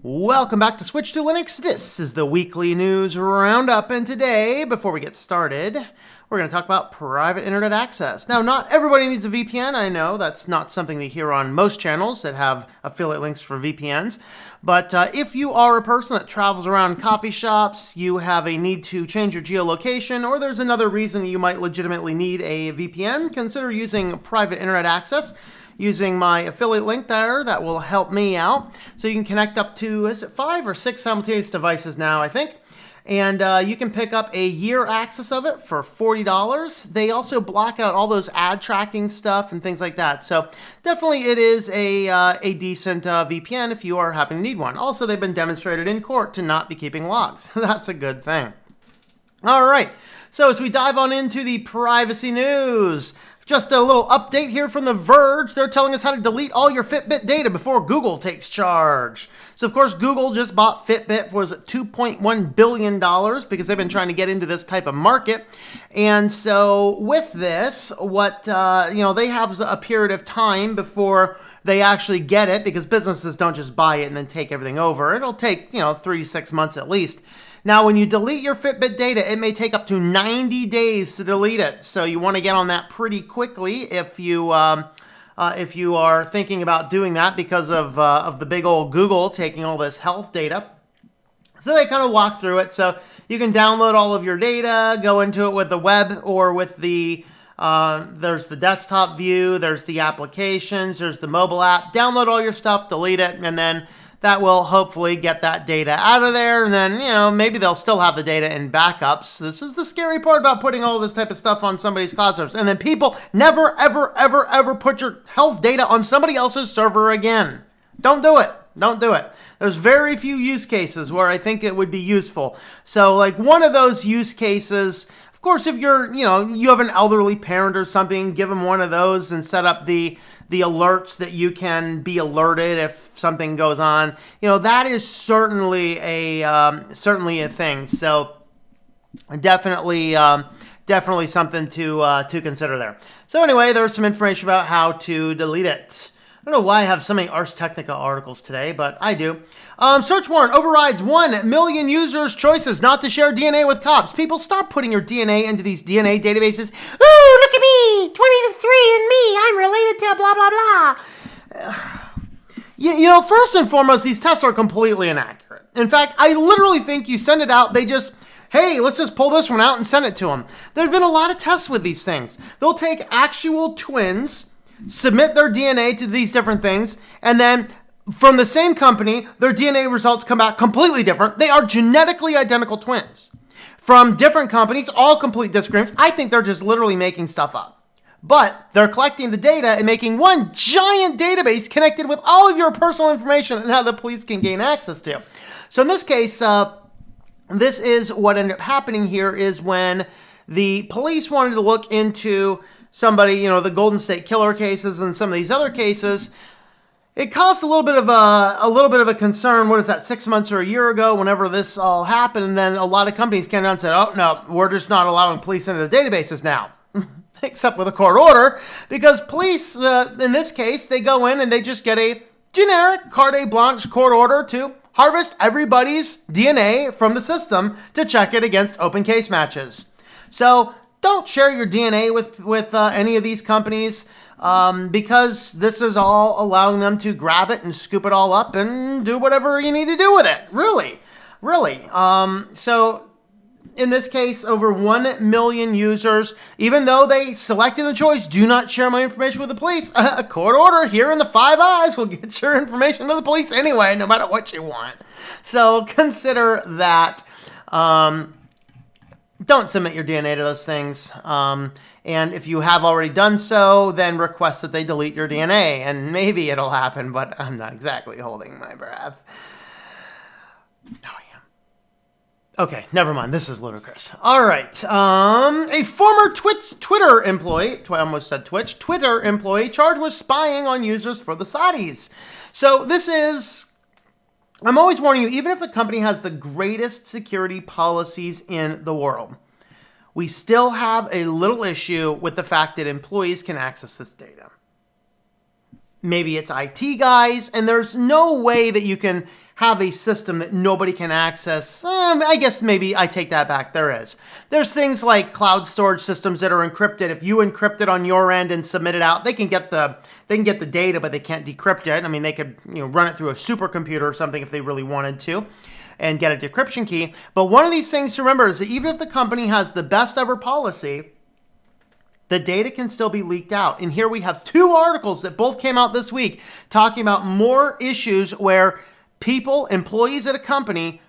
Welcome back to Switch to Linux. This is the weekly news roundup, and today, before we get started, we're going to talk about private internet access. Now, not everybody needs a VPN. I know that's not something you hear on most channels that have affiliate links for VPNs, but if you are a person that travels around coffee shops, you have a need to change your geolocation, or there's another reason you might legitimately need a VPN, consider using private internet access. Using my affiliate link there, that will help me out. So you can connect up to, is it 5 or 6 simultaneous devices now, I think. And you can pick up a year access of it for $40. They also block out all those ad tracking stuff and things like that. So definitely it is a decent VPN if you are happen to need one. Also, they've been demonstrated in court to not be keeping logs. That's a good thing. All right. So as we dive on into the privacy news, just a little update here from the Verge. They're telling us how to delete all your Fitbit data before Google takes charge. So, of course, Google just bought Fitbit for $2.1 billion because they've been trying to get into this type of market. And so with this, they have a period of time before they actually get it, because businesses don't just buy it and then take everything over. It'll take, 3 to 6 months at least. Now, when you delete your Fitbit data, it may take up to 90 days to delete it. So you want to get on that pretty quickly if you are thinking about doing that because of the big old Google taking all this health data. So they kind of walk through it. So you can download all of your data, go into it with the web or with the there's the desktop view, there's the applications, there's the mobile app. Download all your stuff, delete it, and then that will hopefully get that data out of there. And then, maybe they'll still have the data in backups. This is the scary part about putting all this type of stuff on somebody's cloud servers. And then people never, ever, ever, ever put your health data on somebody else's server again. Don't do it. Don't do it. There's very few use cases where I think it would be useful. So like one of those use cases, of course, if you're, you have an elderly parent or something, give them one of those and set up the alerts that you can be alerted if something goes on. That is certainly a thing. So definitely something to consider there. So anyway, there's some information about how to delete it. I don't know why I have so many Ars Technica articles today, but I do. Search warrant overrides 1 million users' choices not to share DNA with cops. People, stop putting your DNA into these DNA databases. Ooh, look at me, 23 and me, I'm related to blah, blah, blah. First and foremost, these tests are completely inaccurate. In fact, I literally think you send it out, they just, hey, let's just pull this one out and send it to them. There have been a lot of tests with these things. They'll take actual twins, submit their DNA to these different things, and then from the same company, their DNA results come back completely different. They are genetically identical twins from different companies, all complete disagreements. I think they're just literally making stuff up. But they're collecting the data and making one giant database connected with all of your personal information and how the police can gain access to. So in this case, this is what ended up happening here is when the police wanted to look into somebody, the Golden State Killer cases and some of these other cases. It caused a little bit of a concern. What is that, 6 months or a year ago, whenever this all happened, and then a lot of companies came down and said, "Oh no, we're just not allowing police into the databases now," except with a court order, because police, in this case, they go in and they just get a generic carte blanche court order to harvest everybody's DNA from the system to check it against open case matches. So don't share your DNA with any of these companies because this is all allowing them to grab it and scoop it all up and do whatever you need to do with it. Really. So in this case, over 1 million users, even though they selected the choice, do not share my information with the police, a court order here in the Five Eyes will get your information to the police anyway, no matter what you want. So consider that. Don't submit your DNA to those things. And if you have already done so, then request that they delete your DNA. And maybe it'll happen, but I'm not exactly holding my breath. No, I am. Okay, never mind. This is ludicrous. All right. A former Twitter employee, I almost said Twitch, Twitter employee charged with spying on users for the Saudis. So this is... I'm always warning you, even if the company has the greatest security policies in the world, we still have a little issue with the fact that employees can access this data. Maybe it's IT guys, and there's no way that you can have a system that nobody can access. I guess maybe I take that back. There is. There's things like cloud storage systems that are encrypted. If you encrypt it on your end and submit it out, they can get the data, but they can't decrypt it. I mean, they could run it through a supercomputer or something if they really wanted to and get a decryption key. But one of these things to remember is that even if the company has the best ever policy, the data can still be leaked out. And here we have 2 articles that both came out this week talking about more issues where people, employees at a company,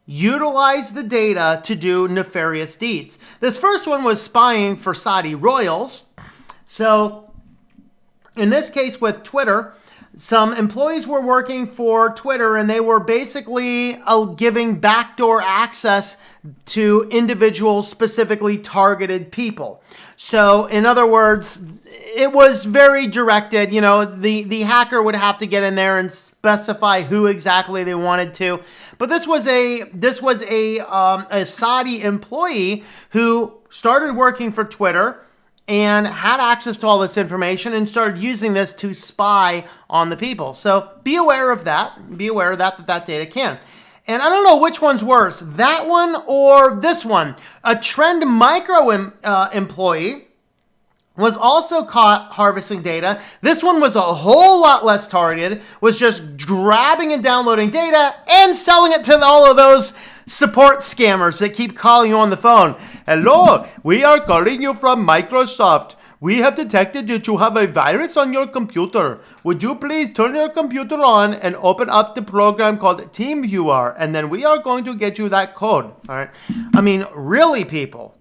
utilize the data to do nefarious deeds. This first one was spying for Saudi royals. So in this case with Twitter, some employees were working for Twitter and they were basically giving backdoor access to individual specifically targeted people. So in other words, it was very directed. The hacker would have to get in there and specify who exactly they wanted to. But this was a Saudi employee who started working for Twitter and had access to all this information and started using this to spy on the people. So be aware of that. Be aware of that data can. And I don't know which one's worse, that one or this one. A Trend Micro employee was also caught harvesting data. This one was a whole lot less targeted, was just grabbing and downloading data and selling it to all of those support scammers that keep calling you on the phone. Hello, we are calling you from Microsoft. We have detected that you have a virus on your computer. Would you please turn your computer on and open up the program called TeamViewer, and then we are going to get you that code. All right. I mean, really, people.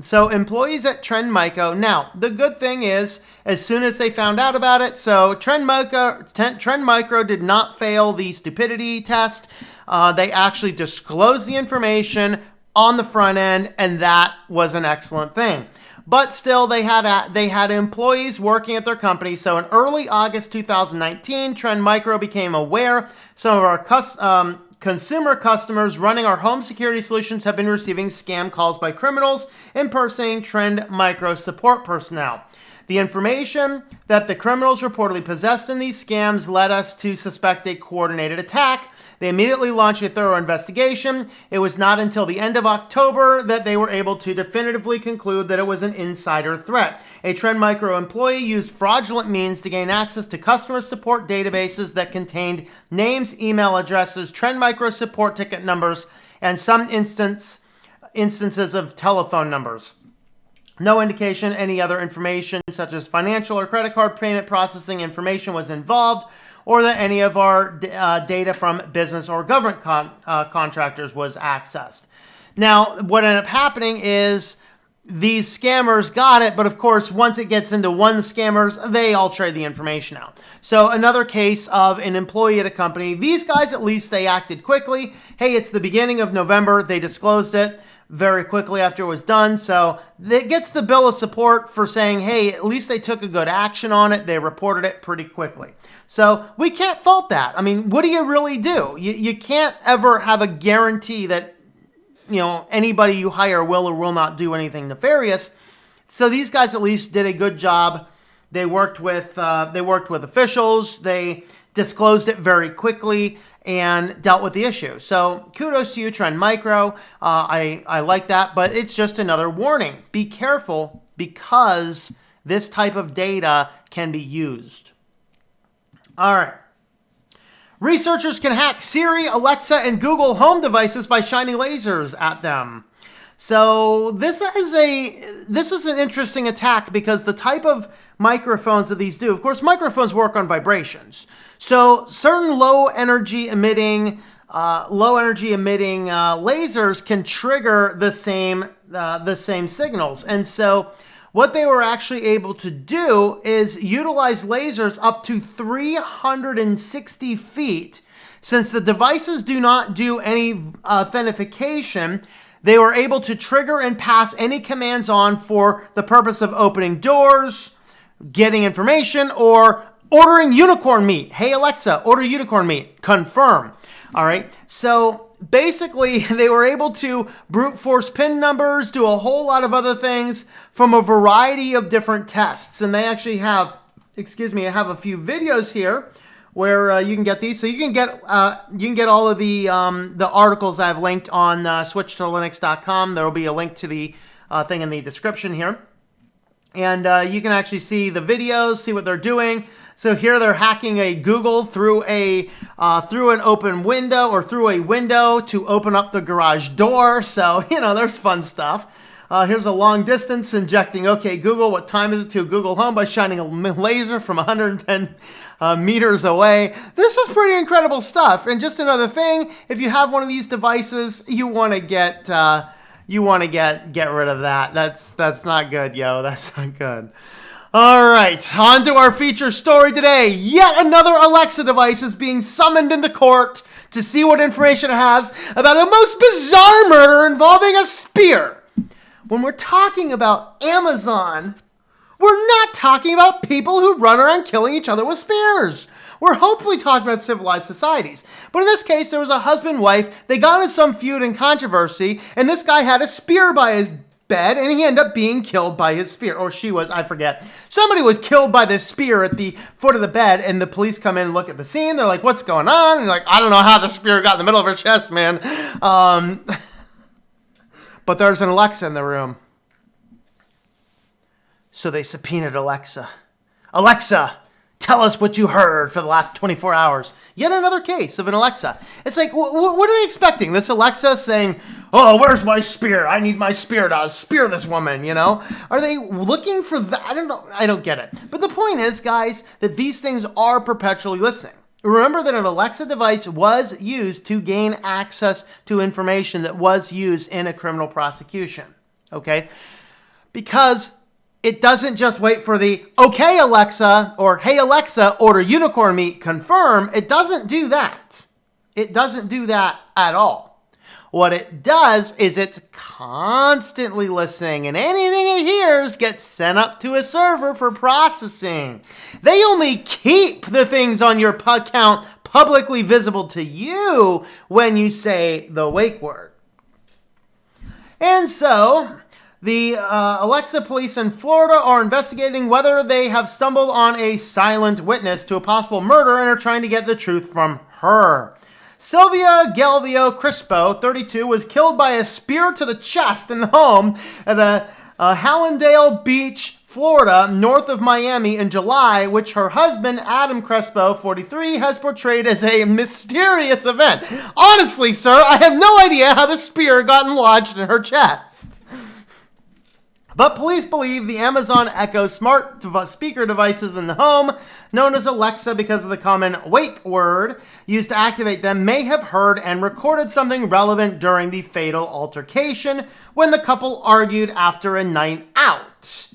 So employees at Trend Micro. Now, the good thing is, as soon as they found out about it, so Trend Micro did not fail the stupidity test. They actually disclosed the information on the front end, and that was an excellent thing. But still, they had employees working at their company. So in early August 2019, Trend Micro became aware some of our consumer customers running our home security solutions have been receiving scam calls by criminals impersonating Trend Micro support personnel. The information that the criminals reportedly possessed in these scams led us to suspect a coordinated attack. They immediately launched a thorough investigation. It was not until the end of October that they were able to definitively conclude that it was an insider threat. A Trend Micro employee used fraudulent means to gain access to customer support databases that contained names, email addresses, Trend Micro support ticket numbers, and some instances of telephone numbers. No indication any other information such as financial or credit card payment processing information was involved, or that any of our data from business or government contractors was accessed. Now, what ended up happening is these scammers got it, but of course, once it gets into one scammers, they all trade the information out. So another case of an employee at a company, these guys, at least they acted quickly. Hey, it's the beginning of November. They disclosed it very quickly after it was done. So it gets the bill of support for saying, hey, at least they took a good action on it. They reported it pretty quickly. So we can't fault that. I mean, what do you really do? You can't ever have a guarantee that, anybody you hire will or will not do anything nefarious. So these guys at least did a good job. They worked with officials. They disclosed it very quickly and dealt with the issue. So kudos to you, Trend Micro. I like that, but it's just another warning. Be careful because this type of data can be used. All right. Researchers can hack Siri, Alexa, and Google Home devices by shining lasers at them. So this is an interesting attack because the type of microphones that these do, of course, microphones work on vibrations. So certain low energy emitting lasers can trigger the same signals. And so what they were actually able to do is utilize lasers up to 360 feet. Since the devices do not do any authentication, they were able to trigger and pass any commands on for the purpose of opening doors, getting information, or ordering unicorn meat. Hey, Alexa, order unicorn meat. Confirm. All right. So basically, they were able to brute force PIN numbers, do a whole lot of other things from a variety of different tests. And they actually have, I have a few videos here where you can get these. So you can get all of the articles I've linked on switchedtolinux.com. There will be a link to the thing in the description here. And you can actually see the videos, see what they're doing. So here they're hacking a Google through an open window or through a window to open up the garage door. So, there's fun stuff. Here's a long distance injecting, okay, Google, what time is it to Google Home by shining a laser from 110 meters away. This is pretty incredible stuff. And just another thing, if you have one of these devices, you want to get rid of that. That's not good, yo. That's not good. All right, on to our feature story today. Yet another Alexa device is being summoned into court to see what information it has about a most bizarre murder involving a spear. When we're talking about Amazon, we're not talking about people who run around killing each other with spears. We're hopefully talking about civilized societies. But in this case, there was a husband and wife. They got into some feud and controversy, and this guy had a spear by his bed, and he ended up being killed by his spear. Or she was, I forget. Somebody was killed by this spear at the foot of the bed, and the police come in and look at the scene. They're like, what's going on? And they're like, I don't know how the spear got in the middle of her chest, man. But there's an Alexa in the room. So they subpoenaed Alexa. Alexa, tell us what you heard for the last 24 hours. Yet another case of an Alexa. It's like, what are they expecting? This Alexa saying, oh, where's my spear? I need my spear to spear this woman, Are they looking for that? I don't know. I don't get it. But the point is, guys, that these things are perpetually listening. Remember that an Alexa device was used to gain access to information that was used in a criminal prosecution, okay? Because it doesn't just wait for the, okay, Alexa, or hey, Alexa, order unicorn meat, confirm. It doesn't do that. It doesn't do that at all. What it does is it's constantly listening, and anything it hears gets sent up to a server for processing. They only keep the things on your account publicly visible to you when you say the wake word. And so the Alexa police in Florida are investigating whether they have stumbled on a silent witness to a possible murder and are trying to get the truth from her. Sylvia Galvio Crispo, 32, was killed by a spear to the chest in the home at Hallandale Beach, Florida, north of Miami in July, which her husband, Adam Crespo, 43, has portrayed as a mysterious event. Honestly, sir, I have no idea how the spear got lodged in her chest. But police believe the Amazon Echo smart speaker devices in the home, known as Alexa because of the common wake word used to activate them, may have heard and recorded something relevant during the fatal altercation when the couple argued after a night out.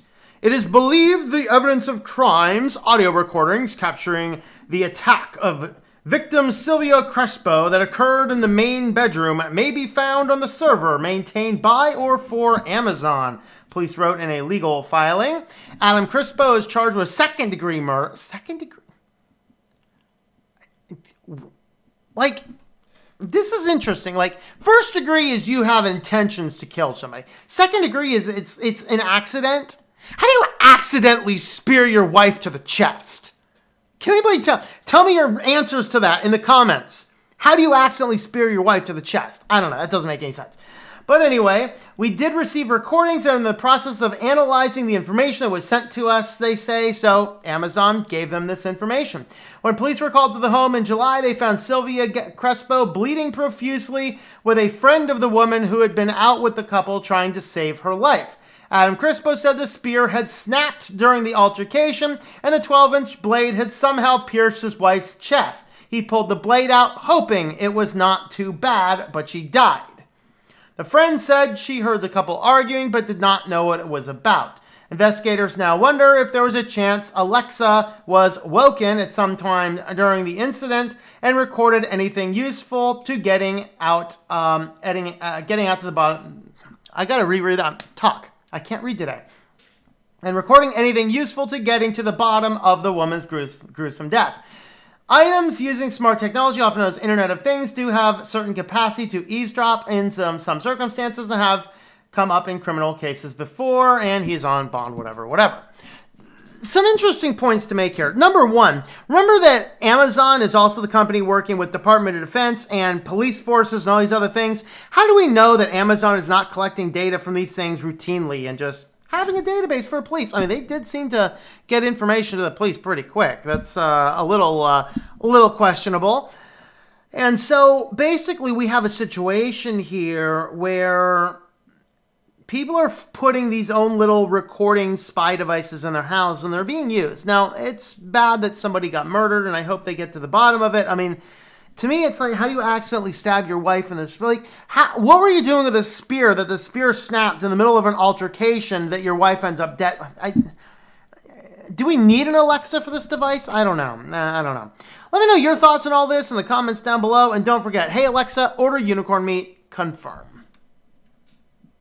It is believed the evidence of crimes, audio recordings capturing the attack of victim Sylvia Crespo that occurred in the main bedroom, may be found on the server maintained by or for Amazon. Police wrote in a legal filing. Adam Crespo is charged with second-degree murder. Second-degree? Like, this is interesting. Like, first degree is you have intentions to kill somebody. Second degree is it's an accident. How do you accidentally spear your wife to the chest? Can anybody tell me your answers to that in the comments? How do you accidentally spear your wife to the chest? I don't know. That doesn't make any sense. But anyway, we did receive recordings and are in the process of analyzing the information that was sent to us, they say, so Amazon gave them this information. When police were called to the home in July, they found Sylvia Crespo bleeding profusely with a friend of the woman who had been out with the couple trying to save her life. Adam Crespo said the spear had snapped during the altercation and the 12-inch blade had somehow pierced his wife's chest. He pulled the blade out, hoping it was not too bad, but she died. The friend said she heard the couple arguing but did not know what it was about. Investigators now wonder if there was a chance Alexa was woken at some time during the incident and recorded anything useful to getting out to the bottom. I gotta reread that. Talk. I can't read today. And recording anything useful to getting to the bottom of the woman's gruesome death. Items using smart technology, often known as Internet of Things, do have certain capacity to eavesdrop in some circumstances and have come up in criminal cases before, and he's on bond, whatever. some interesting points to make here. Number one, remember that Amazon is also the company working with Department of Defense and police forces and all these other things. How do we know that Amazon is not collecting data from these things routinely and just having a database for police? I mean, they did seem to get information to the police pretty quick. That's a little questionable. And so basically we have a situation here where people are putting these own little recording spy devices in their house, and they're being used. Now, it's bad that somebody got murdered, and I hope they get to the bottom of it. I mean, to me, it's like, how do you accidentally stab your wife in this? Like, what were you doing with a spear that the spear snapped in the middle of an altercation that your wife ends up dead? Do we need an Alexa for this device? I don't know. I don't know. Let me know your thoughts on all this in the comments down below, and don't forget, hey Alexa, order unicorn meat, confirmed.